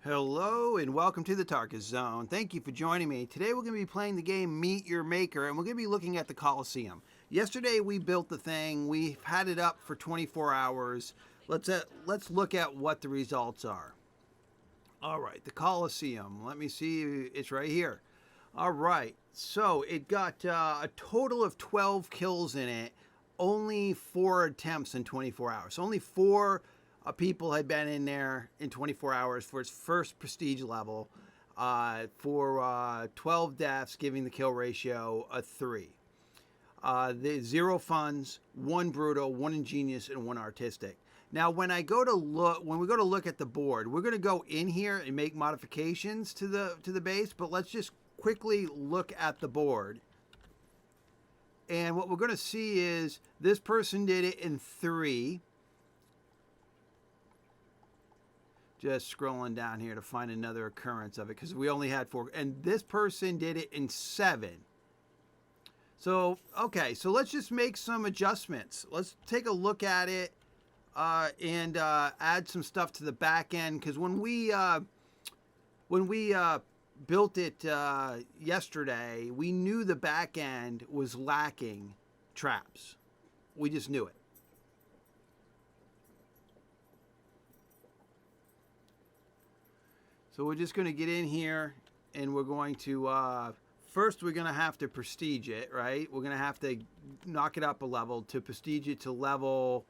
Hello and welcome to the Tarkus Zone. Thank you for joining me. Today we're going to be playing the game Meet Your Maker and we're going to be looking at the Coliseum. Yesterday we built the thing. We've had it up for 24 hours. Let's look at what the results are. All right, the Coliseum. Let me see. It's right here. All right. So it got a total of 12 kills in it. Only 4 attempts in 24 hours. So only 4 people had been in there in 24 hours for its first prestige level, for 12 deaths, giving the kill ratio a 3. The 0 funds, 1 brutal, 1 ingenious, and 1 artistic. Now, when we go to look at the board, we're going to go in here and make modifications to the base. But let's just quickly look at the board. And what we're going to see is this person did it in 3. Just scrolling down here to find another occurrence of it because we only had 4. And this person did it in 7. So, okay, so let's just make some adjustments. Let's take a look at it and add some stuff to the back end. Because when we built it yesterday, we knew the back end was lacking traps. We just knew it. So we're just going to get in here and we're going to, first we're going to have to prestige it, right? We're going to have to knock it up a level to prestige it to level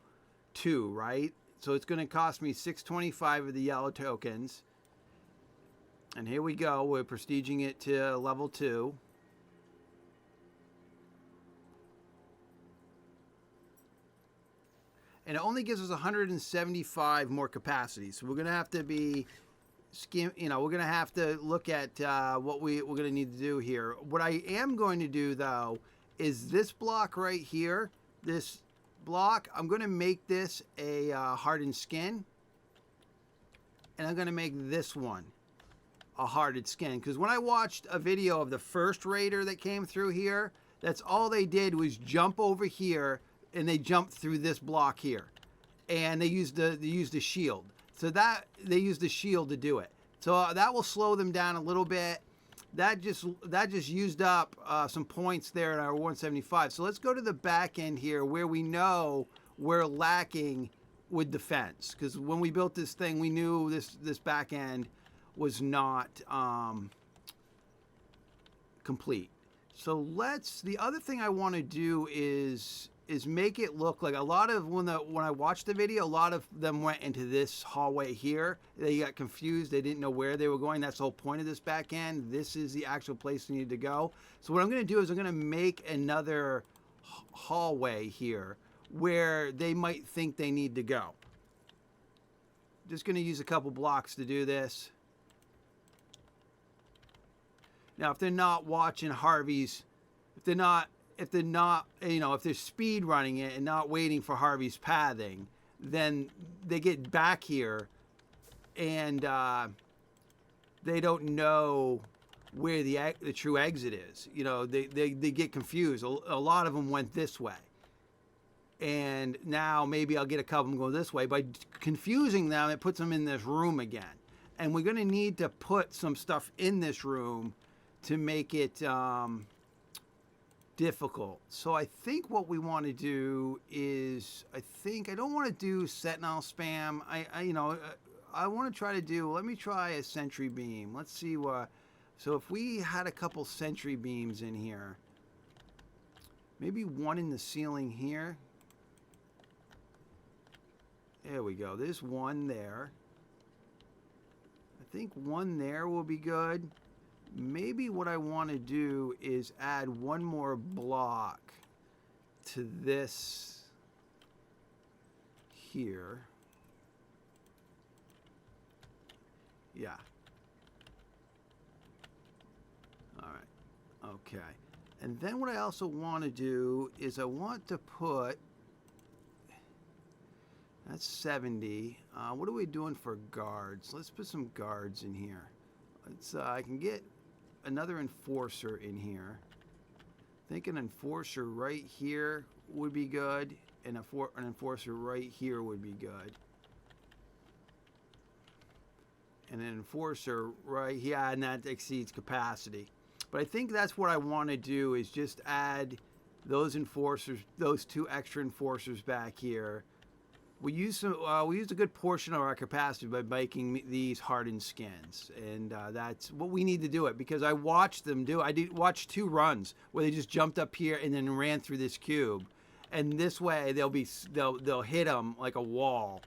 2, right? So it's going to cost me 625 of the yellow tokens. And here we go. We're prestiging it to level 2. And it only gives us 175 more capacity. So we're going to have to be... we're going to have to look at what we're going to need to do here. What I am going to do, though, is this block right here, this block, I'm going to make this a hardened skin. And I'm going to make this one a hardened skin. Because when I watched a video of the first raider that came through here, that's all they did was jump over here, and they jumped through this block here. And they used a shield. So that they use the shield to do it. So that will slow them down a little bit. That just used up some points there in our 175. So let's go to the back end here where we know we're lacking with defense. Because when we built this thing, we knew this back end was not complete. So the other thing I want to do is make it look like a lot of when I watched the video, a lot of them went into this hallway here. They got confused. They didn't know where they were going. That's the whole point of this back end. This is the actual place they need to go. So what I'm going to do is I'm going to make another hallway here where they might think they need to go. Just going to use a couple blocks to do this. Now, if they're not watching Harvey's, if they're speed running it and not waiting for Harvey's pathing, then they get back here and they don't know where the true exit is. They get confused. A lot of them went this way. And now maybe I'll get a couple of them go this way. By confusing them, it puts them in this room again. And we're going to need to put some stuff in this room to make it difficult. So I think what we want to do is, I don't want to do sentinel spam. I want to try to do, let me try a sentry beam. Let's see what, so if we had a couple sentry beams in here, maybe one in the ceiling here. There we go. There's one there. I think one there will be good. Maybe what I want to do is add one more block to this here. Yeah. All right. Okay. And then what I also want to do is I want to put, that's 70. What are we doing for guards? Let's put some guards in here. I can get another enforcer in here. I think an enforcer right here would be good, and an enforcer right here would be good. and an enforcer right here, and that exceeds capacity. But I think that's what I want to do, is just add those enforcers, those 2 extra enforcers back here. We used a good portion of our capacity by making these hardened skins, and that's what we need to do it, because I watched them do. I did watch 2 runs where they just jumped up here and then ran through this cube, and this way they'll hit them like a wall,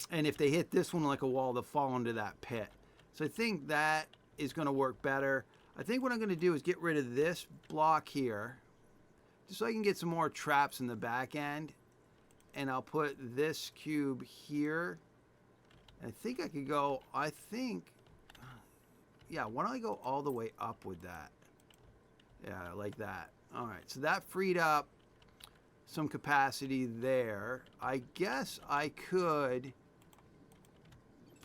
and if they hit this one like a wall, they'll fall into that pit. So I think that is going to work better. I think what I'm going to do is get rid of this block here, just so I can get some more traps in the back end. And I'll put this cube here. I think I could go, yeah, why don't I go all the way up with that? Yeah, like that. All right, so that freed up some capacity there. I guess I could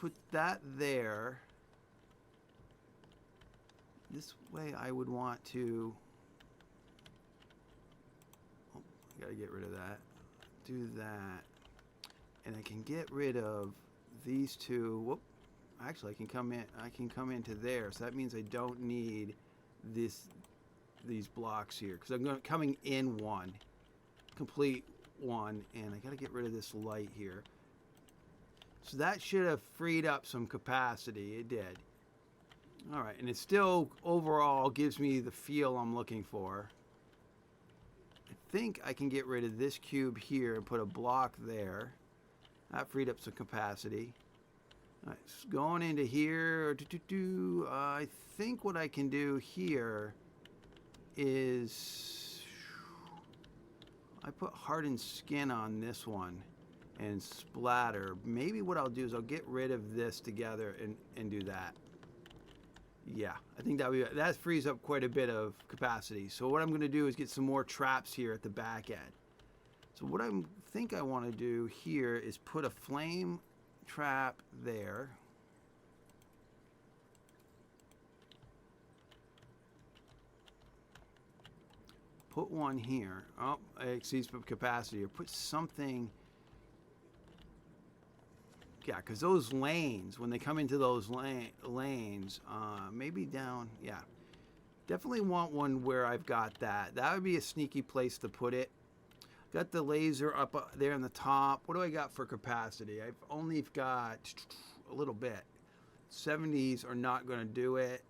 put that there. This way I would want to, oh, I gotta get rid of that. Do that, and I can get rid of these 2. Whoop! Actually, I can come in. I can come into there, so that means I don't need these blocks here, because I'm coming in 1, complete 1, and I got to get rid of this light here. So that should have freed up some capacity. It did. All right, and it still overall gives me the feel I'm looking for. I think I can get rid of this cube here and put a block there. That freed up some capacity. All right, so going into here, I think what I can do here is I put hardened skin on this one and splatter. Maybe what I'll do is I'll get rid of this together and do that. Yeah, I think that frees up quite a bit of capacity. So what I'm going to do is get some more traps here at the back end. So what I think I want to do here is put a flame trap there. Put one here. Oh, it exceeds capacity. Or put something. Yeah, because those lanes, when they come into those lanes, maybe down, yeah. Definitely want one where I've got that. That would be a sneaky place to put it. Got the laser up there on the top. What do I got for capacity? I've only got a little bit. 70s are not going to do it.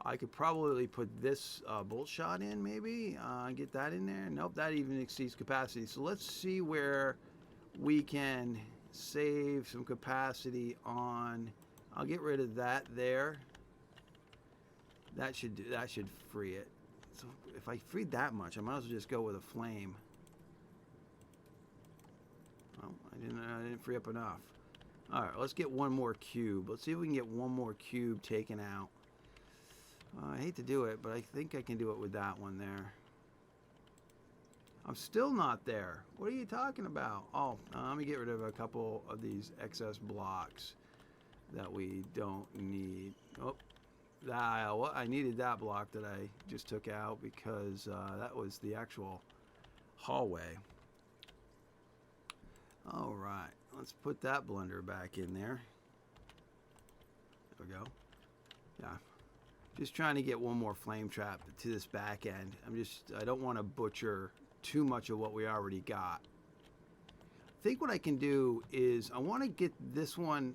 I could probably put this bolt shot in, maybe. Get that in there. Nope, that even exceeds capacity. So let's see where we can save some capacity on. I'll get rid of that there. That should free it. So if I freed that much, I might as well just go with a flame. Oh, I didn't free up enough. All right, let's get one more cube. Let's see if we can get one more cube taken out. I hate to do it, but I think I can do it with that one there. I'm still not there. What are you talking about? Oh, let me get rid of a couple of these excess blocks that we don't need. Oh, I needed that block that I just took out because that was the actual hallway. All right, let's put that blender back in there. There we go. Yeah. Just trying to get one more flame trap to this back end. I don't want to butcher too much of what we already got. I think what I can do is I want to get this one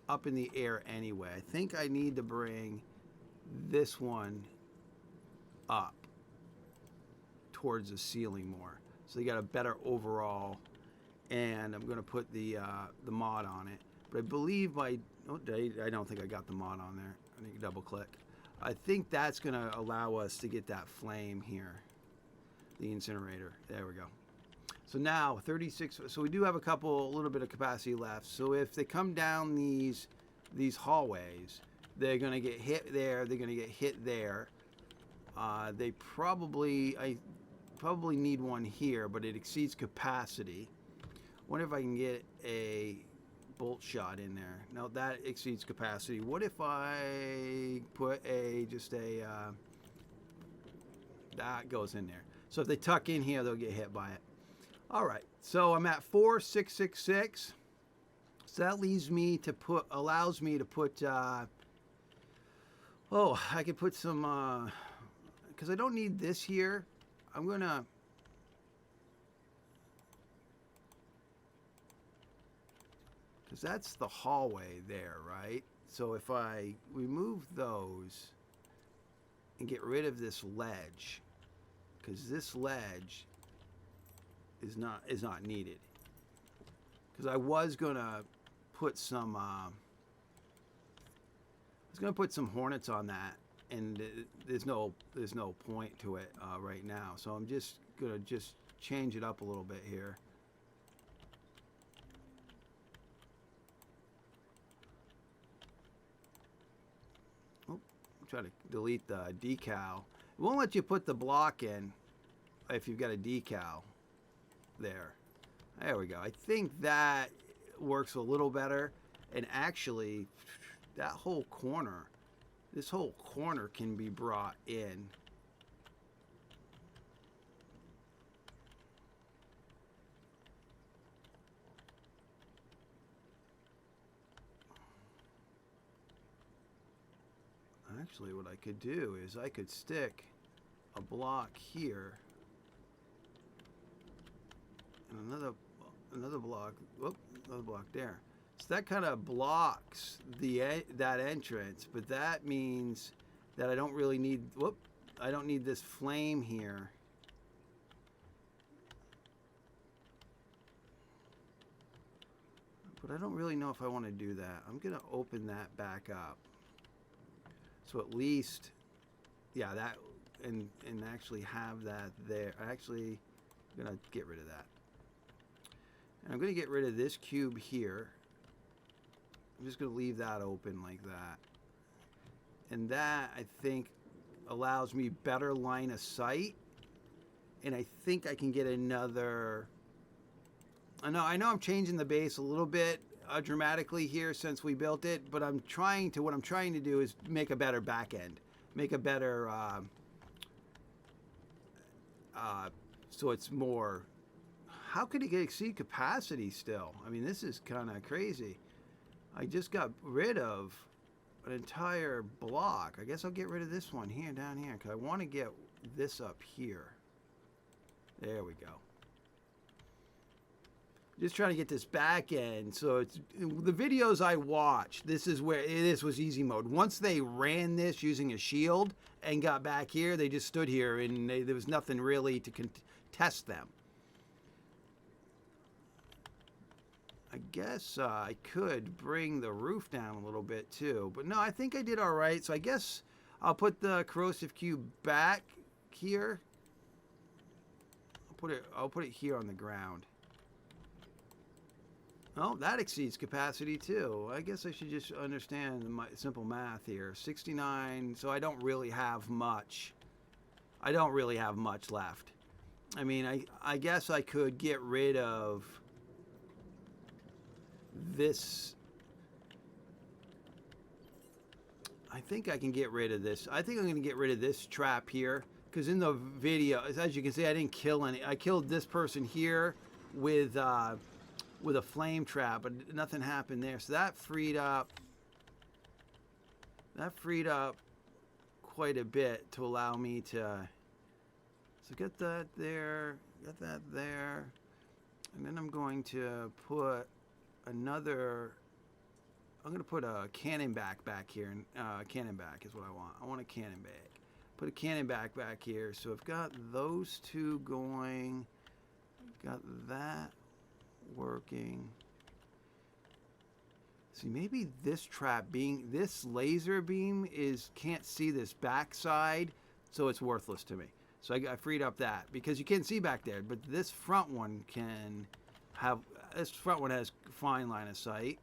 up in the air anyway. I think I need to bring this one up towards the ceiling more, so you got a better overall. And I'm going to put the mod on it. But I believe I don't think I got the mod on there. I need to double click. I think that's going to allow us to get that flame here. The incinerator. There we go. So now 36. So we do have a little bit of capacity left. So if they come down these hallways, they're going to get hit there. They're going to get hit there. I probably need one here, but it exceeds capacity. Wonder if I can get a bolt shot in there. No, that exceeds capacity. What if I put that goes in there. So if they tuck in here, they'll get hit by it. All right, so I'm at 4666. So that leaves me to put, allows me to put, oh, I could put some, because I don't need this here. I'm going to, because that's the hallway there, right? So if I remove those and get rid of this ledge, because this ledge is not needed. Because I was gonna put some, I was gonna put some hornets on that, and there's no point to it right now. So I'm just gonna change it up a little bit here. Try to delete the decal. It won't let you put the block in if you've got a decal there. There we go. I think that works a little better. And actually, that whole corner, this whole corner can be brought in. Actually, what I could do is I could stick a block here and another block, whoop, another block there. So that kind of blocks that entrance, but that means that I don't really need, whoop, I don't need this flame here. But I don't really know if I want to do that. I'm going to open that back up. So at least, yeah, that, and actually have that there. Actually, I'm going to get rid of that. And I'm going to get rid of this cube here. I'm just going to leave that open like that. And that, I think, allows me better line of sight. And I think I can get another... I know I'm changing the base a little bit dramatically here since we built it, but what I'm trying to do is make a better back end, make a better so it's more. How could it exceed capacity still? I mean, this is kind of crazy. I just got rid of an entire block. I guess I'll get rid of this one here, down here, because I want to get this up here. There we go. Just trying to get this back end. So it's the videos I watched. This is where this was easy mode. Once they ran this using a shield and got back here, they just stood here and there was nothing really to contest them. I guess I could bring the roof down a little bit too, but no, I think I did all right. So I guess I'll put the corrosive cube back here. I'll put it here on the ground. Oh, that exceeds capacity too. I guess I should just understand my simple math here. 69, so I don't really have much. I don't really have much left. I mean, I guess I could get rid of this. I think I can get rid of this. I think I'm going to get rid of this trap here. Because in the video, as you can see, I didn't kill any. I killed this person here with a flame trap, but nothing happened there. So that freed up quite a bit to allow me to. So get that there, get that there, and then I'm going to put another. I'm going to put a cannon back here. Cannon back is what I want. I want a cannon back. Put a cannon back here. So I've got those two going. Got that working. See, maybe this trap being, this laser beam can't see this backside, so it's worthless to me. So I freed up that because you can't see back there, but this front one can have, this front one has fine line of sight.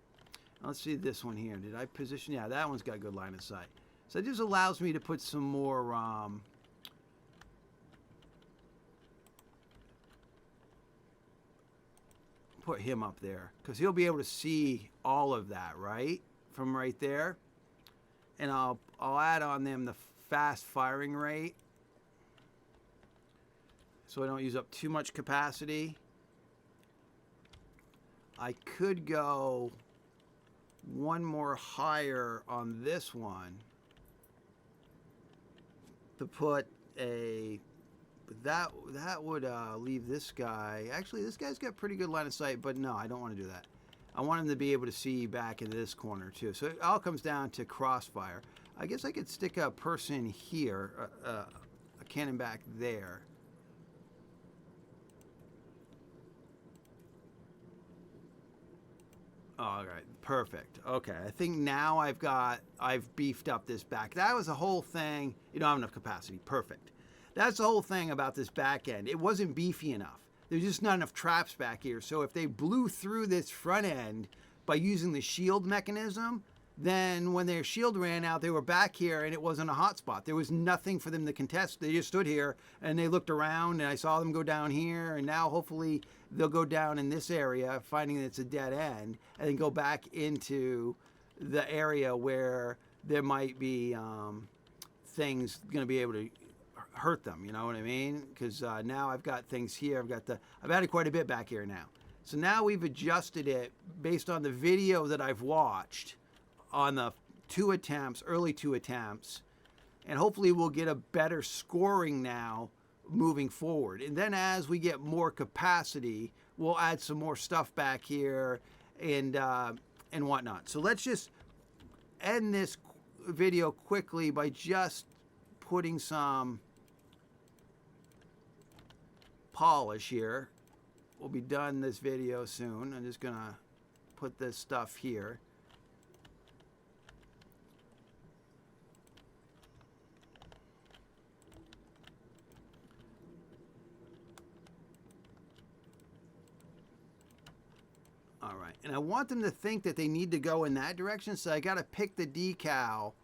Let's see this one here. Did I position? Yeah, that one's got good line of sight. So it just allows me to put some more put him up there because he'll be able to see all of that right from right there. And I'll add on them the fast firing rate so I don't use up too much capacity. I could go one more higher on this one to put a, that would leave this guy. Actually, this guy's got pretty good line of sight, but no, I don't want to do that. I want him to be able to see back into this corner too. So it all comes down to crossfire. I guess I could stick a person here, a cannon back there. All right, perfect. Okay, I think now I've beefed up this back. That was the whole thing. You don't have enough capacity. Perfect. That's the whole thing about this back end. It wasn't beefy enough. There's just not enough traps back here. So if they blew through this front end by using the shield mechanism, then when their shield ran out, they were back here and it wasn't a hot spot. There was nothing for them to contest. They just stood here and they looked around, and I saw them go down here, and now hopefully they'll go down in this area, finding that it's a dead end, and then go back into the area where there might be things going to be able to hurt them, you know what I mean? Because now I've got things here. I've added quite a bit back here now. So now we've adjusted it based on the video that I've watched on the early two attempts, and hopefully we'll get a better scoring now moving forward. And then as we get more capacity, we'll add some more stuff back here and whatnot. So let's just end this video quickly by just putting some polish here. We'll be done this video soon. I'm just gonna put this stuff here. All right, and I want them to think that they need to go in that direction, so I got to pick the decal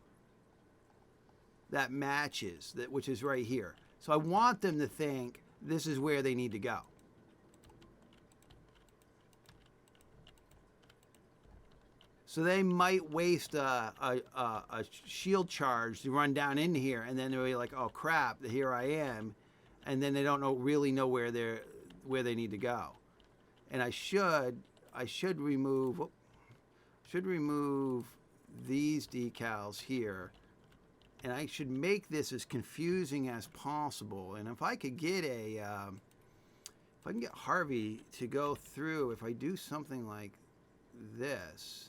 that matches, which is right here. So I want them to think this is where they need to go. So they might waste a shield charge to run down into here, and then they'll be like, "Oh crap, here I am," and then they don't really know where they need to go. And I should remove these decals here, and I should make this as confusing as possible. And if I could get if I can get Harvey to go through, if I do something like this.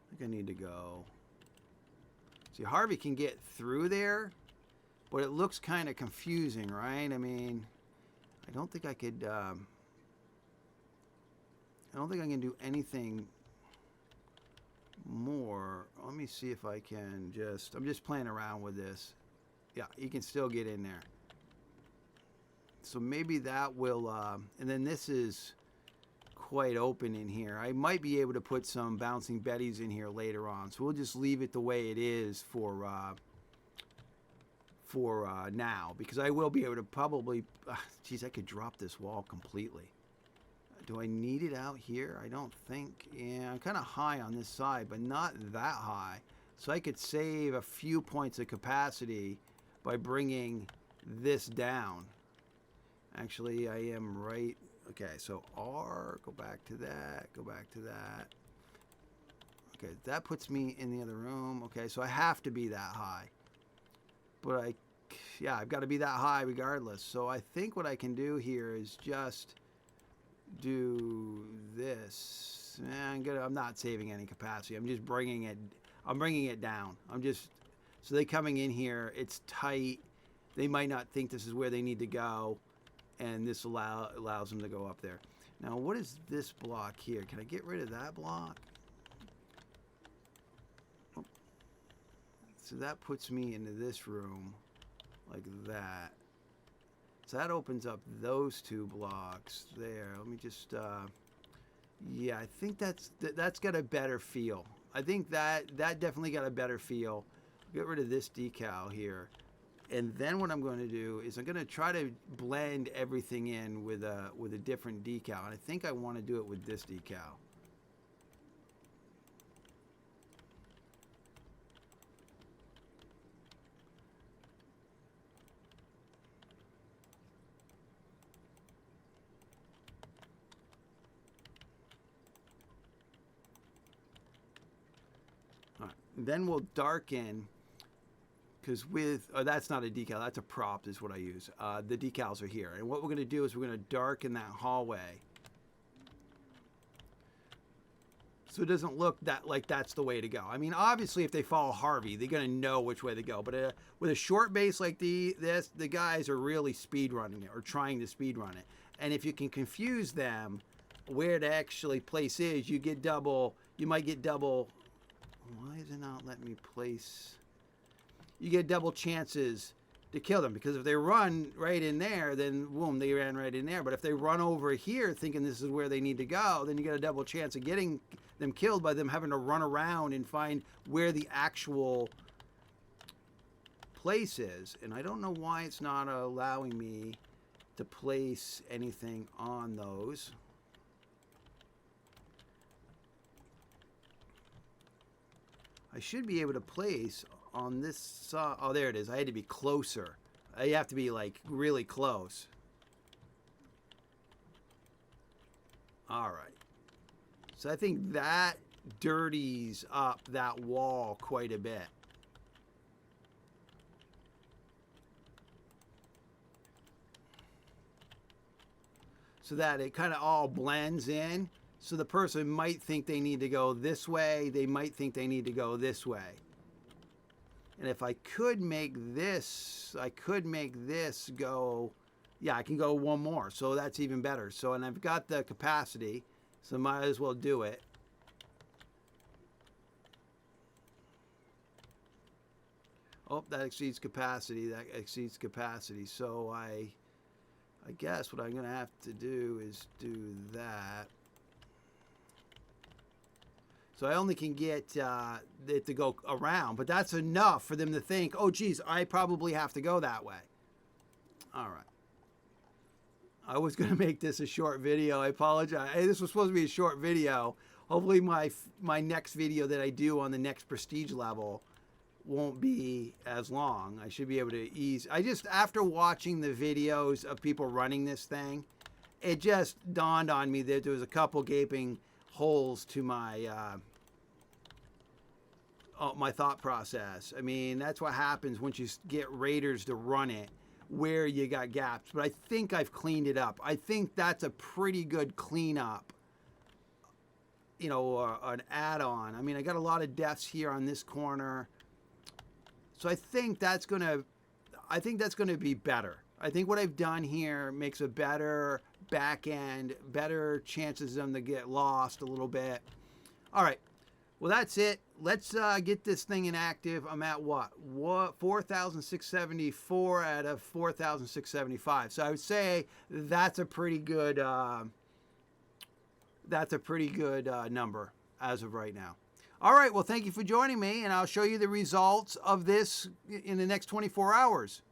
I think I need to go. See, Harvey can get through there, but it looks kind of confusing, right? I mean, I don't think I could, I don't think I can do anything more. Let me see if I can I'm just playing around with this. Yeah, you can still get in there. So maybe that will, and then this is quite open in here. I might be able to put some bouncing betties in here later on. So we'll just leave it the way it is for now, because I will be able to probably, geez, I could drop this wall completely. Do I need it out here? I don't think. Yeah, I'm kind of high on this side, but not that high. So I could save a few points of capacity by bringing this down. Actually, I am right. Okay, so R, go back to that, go back to that. Okay, that puts me in the other room. Okay, so I have to be that high. But yeah, I've got to be that high regardless. So I think what I can do here is just do this. I'm not saving any capacity. I'm just bringing it down. So they coming in here, it's tight. They might not think this is where they need to go, and this allows them to go up there. Now, what is this block here? Can I get rid of that block? Oh. So that puts me into this room like that. So that opens up those two blocks there. Let me just, yeah, I think that's got a better feel. I think that definitely got a better feel. Get rid of this decal here. And then what I'm going to do is I'm going to try to blend everything in with a different decal. And I think I want to do it with this decal. Then we'll darken, because with, oh, that's not a decal, that's a prop is what I use. The decals are here. And what we're going to do is we're going to darken that hallway, so it doesn't look that like that's the way to go. I mean, obviously, if they follow Harvey, they're going to know which way to go. But with a short base like this, the guys are really speed running it or trying to speed run it. And if you can confuse them where to actually place is, you get double. You might get double. Why is it not letting me place? You get double chances to kill them, because if they run right in there, then boom, they ran right in there. But if they run over here thinking this is where they need to go, then you get a double chance of getting them killed by them having to run around and find where the actual place is. And I don't know why it's not allowing me to place anything on those. I should be able to place on this side. Oh, there it is. I had to be closer. I have to be like really close. All right. So I think that dirties up that wall quite a bit. So that it kind of all blends in. So the person might think they need to go this way. They might think they need to go this way. And if I could make this, go, yeah, I can go one more. So that's even better. So, and I've got the capacity, so might as well do it. Oh, that exceeds capacity. That exceeds capacity. So I guess what I'm going to have to do is do that. So I only can get it to go around, but that's enough for them to think, oh, geez, I probably have to go that way. All right. I was going to make this a short video. I apologize. Hey, this was supposed to be a short video. Hopefully my next video that I do on the next prestige level won't be as long. I should be able to ease. After watching the videos of people running this thing, it just dawned on me that there was a couple gaping holes to my my thought process. I mean, that's what happens once you get raiders to run it, where you got gaps. But I think I've cleaned it up. I think that's a pretty good cleanup, you know, an add-on. I mean, I got a lot of deaths here on this corner, so I think that's gonna be better. I think what I've done here makes a better back end, better chances of them to get lost a little bit. All right, well, that's it. Let's get this thing inactive. I'm at what 4,674 out of 4,675. So I would say that's a pretty good number as of right now. All right, well, thank you for joining me, and I'll show you the results of this in the next 24 hours.